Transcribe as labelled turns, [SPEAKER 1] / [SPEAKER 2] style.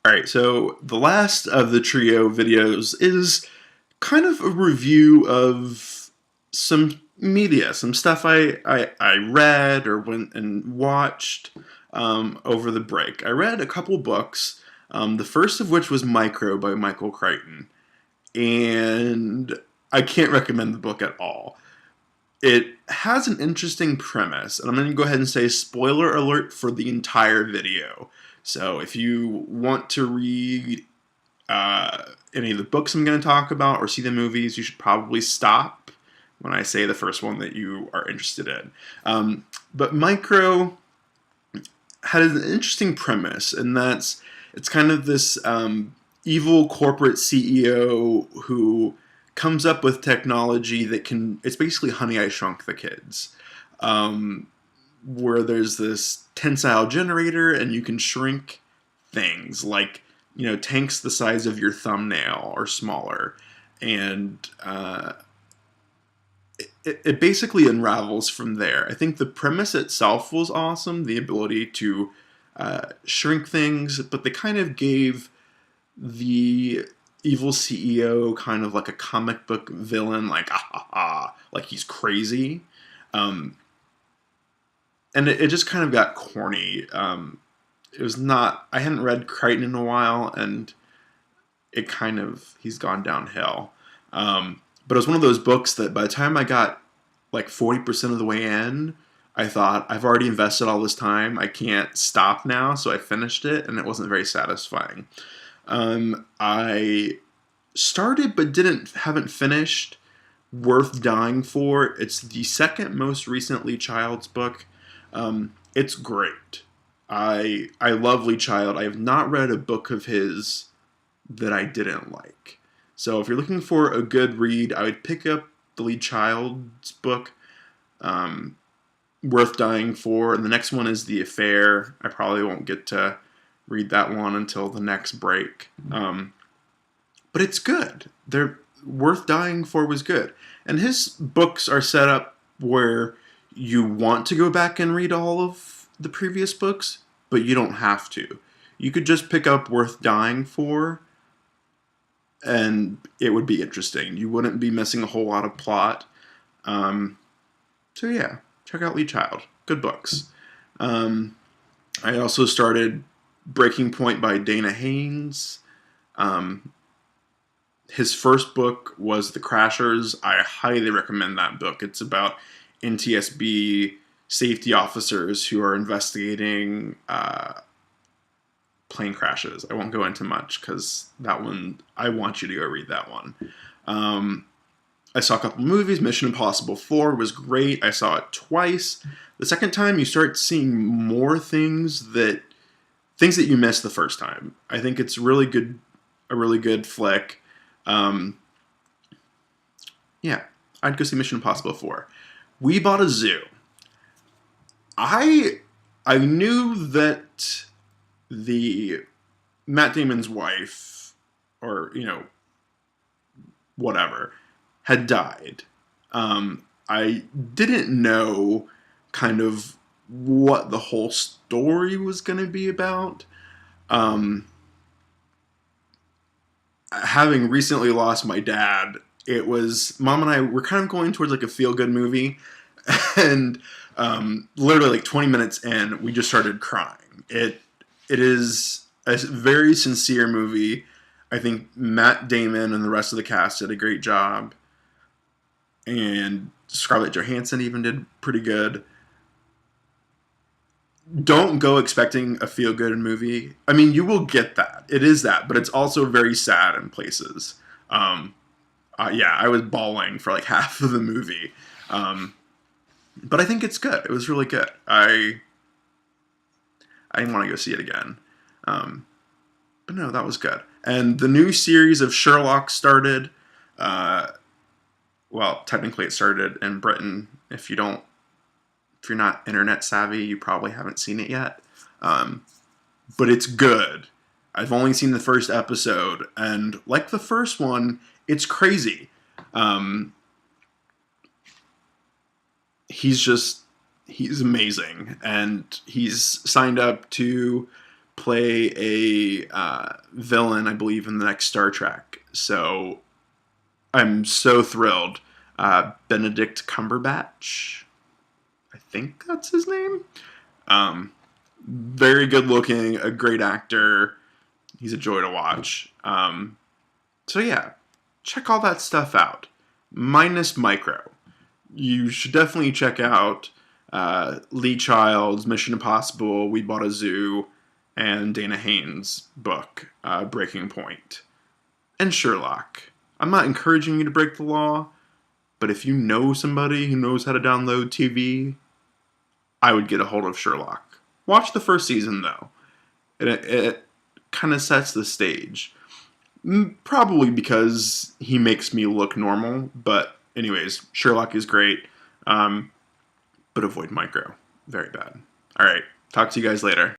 [SPEAKER 1] Alright, so the last of the trio videos is kind of a review of some media, some stuff I read or went and watched over the break. I read a couple books, the first of which was Micro by Michael Crichton, and I can't recommend the book at all. It has an interesting premise, and I'm going to go ahead and say spoiler alert for the entire video. So if you want to read any of the books I'm going to talk about or see the movies, you should probably stop when I say the first one that you are interested in. But Micro had an interesting premise, and it's kind of this evil corporate CEO who comes up with technology that it's basically Honey, I Shrunk the Kids, where there's this tensile generator and you can shrink things like, tanks the size of your thumbnail or smaller. And it basically unravels from there. I think the premise itself was awesome, the ability to shrink things, but they kind of gave the evil CEO kind of like a comic book villain, like like he's crazy, and it just kind of got corny. It was not. I hadn't read Crichton in a while, and he's gone downhill. But it was one of those books that by the time I got like 40% of the way in, I thought, I've already invested all this time. I can't stop now, so I finished it, and it wasn't very satisfying. I started but haven't finished Worth Dying For. It's the second most recent Lee Child's book. It's great. I love Lee Child. I have not read a book of his that I didn't like. So if you're looking for a good read, I would pick up the Lee Child's book, Worth Dying For, and the next one is The Affair. I probably won't get to read that one until the next break. But it's good. Worth Dying For was good. And his books are set up where you want to go back and read all of the previous books, but you don't have to. You could just pick up Worth Dying For, and it would be interesting. You wouldn't be missing a whole lot of plot. So yeah, check out Lee Child. Good books. I also started Breaking Point by Dana Haynes. His first book was The Crashers. I highly recommend that book. It's about NTSB safety officers who are investigating plane crashes. I won't go into much because that one, I want you to go read that one. I saw a couple movies. Mission Impossible 4 was great. I saw it twice. The second time, you start seeing more things that you missed the first time. I think it's a really good flick. Yeah, I'd go see Mission Impossible 4. We Bought a Zoo. I knew that the Matt Damon's wife, or whatever, had died. I didn't know kind of what the whole story was going to be about. Having recently lost my dad, it was Mom and I were kind of going towards like a feel-good movie, and literally like 20 minutes in, we just started crying. It is a very sincere movie. I think Matt Damon and the rest of the cast did a great job, and Scarlett Johansson even did pretty good. Don't go expecting a feel-good movie. I mean, you will get that. It is that, but it's also very sad in places. Yeah, I was bawling for like half of the movie. But I think it's good. It was really good. I want to go see it again. But no, that was good. And the new series of Sherlock started. Well, technically it started in Britain. If you're not internet savvy, you probably haven't seen it yet. But it's good. I've only seen the first episode, and like the first one, it's crazy. He's amazing, and he's signed up to play a villain, I believe, in the next Star Trek. So I'm so thrilled. Benedict Cumberbatch, I think that's his name. Very good looking, a great actor. He's a joy to watch. So yeah, check all that stuff out. Minus Micro. You should definitely check out Lee Child's Mission Impossible, We Bought a Zoo, and Dana Haynes' book, Breaking Point. And Sherlock. I'm not encouraging you to break the law, but if you know somebody who knows how to download TV, I would get a hold of Sherlock. Watch the first season, though. It kind of sets the stage. Probably because he makes me look normal, but anyways, Sherlock is great, but avoid Micro. Very bad. All right, talk to you guys later.